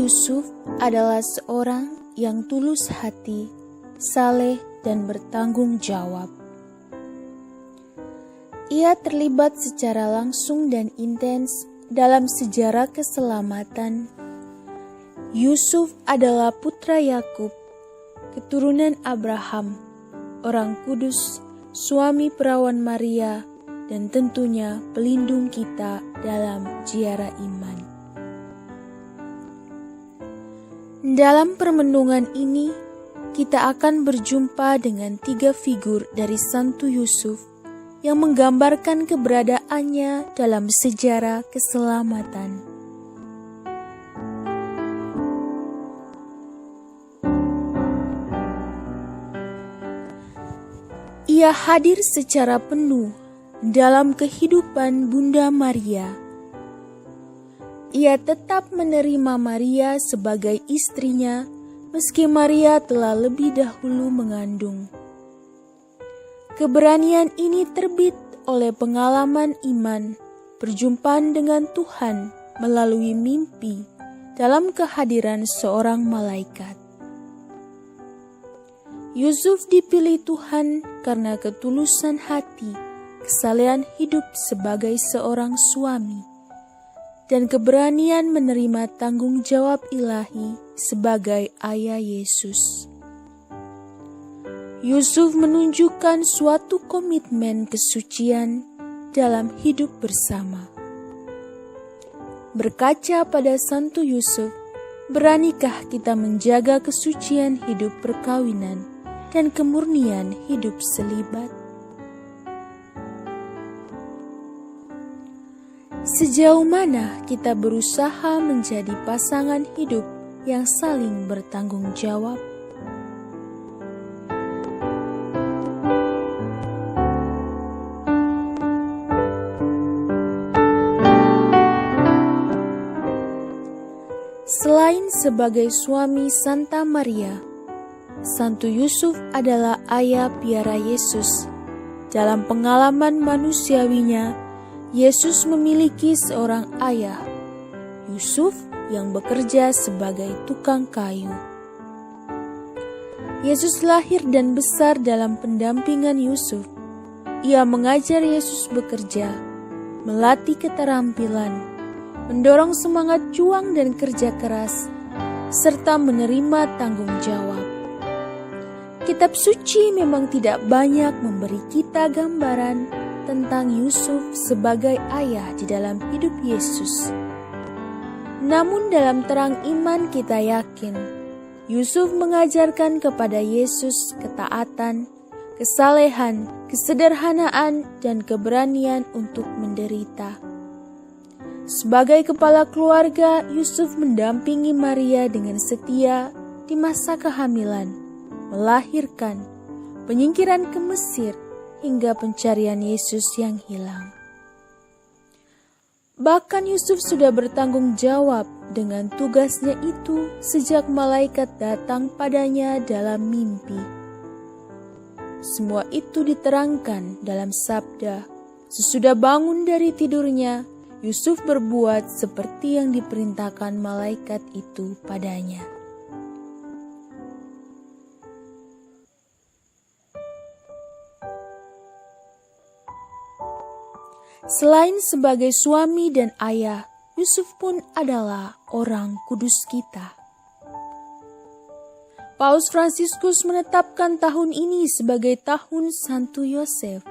Yusuf adalah seorang yang tulus hati, saleh dan bertanggung jawab. Ia terlibat secara langsung dan intens dalam sejarah keselamatan. Yusuf adalah putra Yakub, keturunan Abraham, orang kudus, suami perawan Maria, dan tentunya pelindung kita dalam ziarah iman. Dalam permenungan ini, kita akan berjumpa dengan 3 figur dari Santo Yusuf yang menggambarkan keberadaannya dalam sejarah keselamatan. Ia hadir secara penuh dalam kehidupan Bunda Maria. Ia tetap menerima Maria sebagai istrinya meski Maria telah lebih dahulu mengandung. Keberanian ini terbit oleh pengalaman iman, perjumpaan dengan Tuhan melalui mimpi dalam kehadiran seorang malaikat. Yusuf dipilih Tuhan karena ketulusan hati, kesalehan hidup sebagai seorang suami, dan keberanian menerima tanggung jawab ilahi sebagai ayah Yesus. Yusuf menunjukkan suatu komitmen kesucian dalam hidup bersama. Berkaca pada Santo Yusuf, beranikah kita menjaga kesucian hidup perkawinan dan kemurnian hidup selibat? Sejauh mana kita berusaha menjadi pasangan hidup yang saling bertanggung jawab? Selain sebagai suami Santa Maria, Santo Yusuf adalah ayah piara Yesus. Dalam pengalaman manusiawinya, Yesus memiliki seorang ayah, Yusuf, yang bekerja sebagai tukang kayu. Yesus lahir dan besar dalam pendampingan Yusuf. Ia mengajar Yesus bekerja, melatih keterampilan, mendorong semangat juang dan kerja keras, serta menerima tanggung jawab. Kitab suci memang tidak banyak memberi kita gambaran tentang Yusuf sebagai ayah di dalam hidup Yesus. Namun dalam terang iman kita yakin, Yusuf mengajarkan kepada Yesus ketaatan, kesalehan, kesederhanaan, dan keberanian untuk menderita. Sebagai kepala keluarga, Yusuf mendampingi Maria dengan setia di masa kehamilan, melahirkan, penyingkiran ke Mesir, hingga pencarian Yesus yang hilang. Bahkan Yusuf sudah bertanggung jawab dengan tugasnya itu sejak malaikat datang padanya dalam mimpi. Semua itu diterangkan dalam sabda, sesudah bangun dari tidurnya, Yusuf berbuat seperti yang diperintahkan malaikat itu padanya. Selain sebagai suami dan ayah, Yusuf pun adalah orang kudus kita. Paus Fransiskus menetapkan tahun ini sebagai tahun Santo Yosef.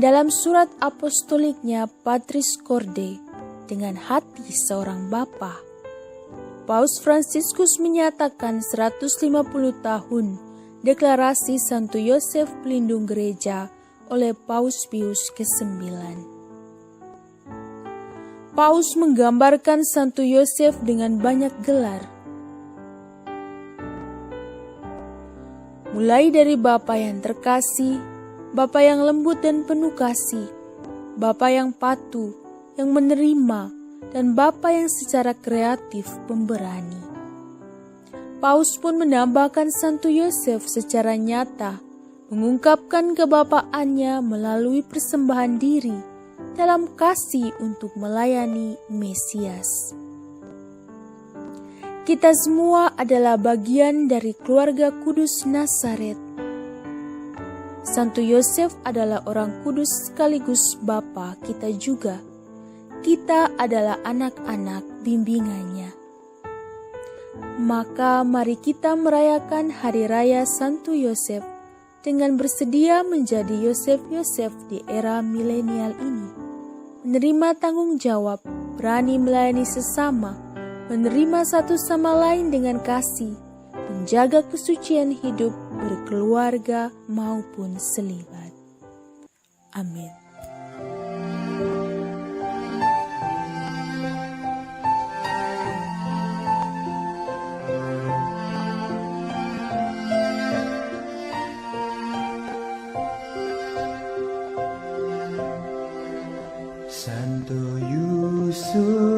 Dalam surat apostoliknya Patris Corde, dengan hati seorang bapa, Paus Fransiskus menyatakan 150 tahun deklarasi Santo Yosef pelindung gereja oleh Paus Pius ke-9. Paus menggambarkan Santo Yosef dengan banyak gelar. Mulai dari Bapa yang terkasih, Bapa yang lembut dan penuh kasih, Bapa yang patuh, yang menerima, dan Bapa yang secara kreatif pemberani. Paus pun menambahkan Santo Yosef secara nyata mengungkapkan kebapaannya melalui persembahan diri dalam kasih untuk melayani Mesias. Kita semua adalah bagian dari keluarga kudus Nazaret. Santo Yosef adalah orang kudus sekaligus Bapa kita juga. Kita adalah anak-anak bimbingannya. Maka mari kita merayakan Hari Raya Santo Yosef dengan bersedia menjadi Yosef-Yosef di era milenial ini. Menerima tanggung jawab, berani melayani sesama, menerima satu sama lain dengan kasih, menjaga kesucian hidup berkeluarga maupun selibat. Amin. Santo Yusuf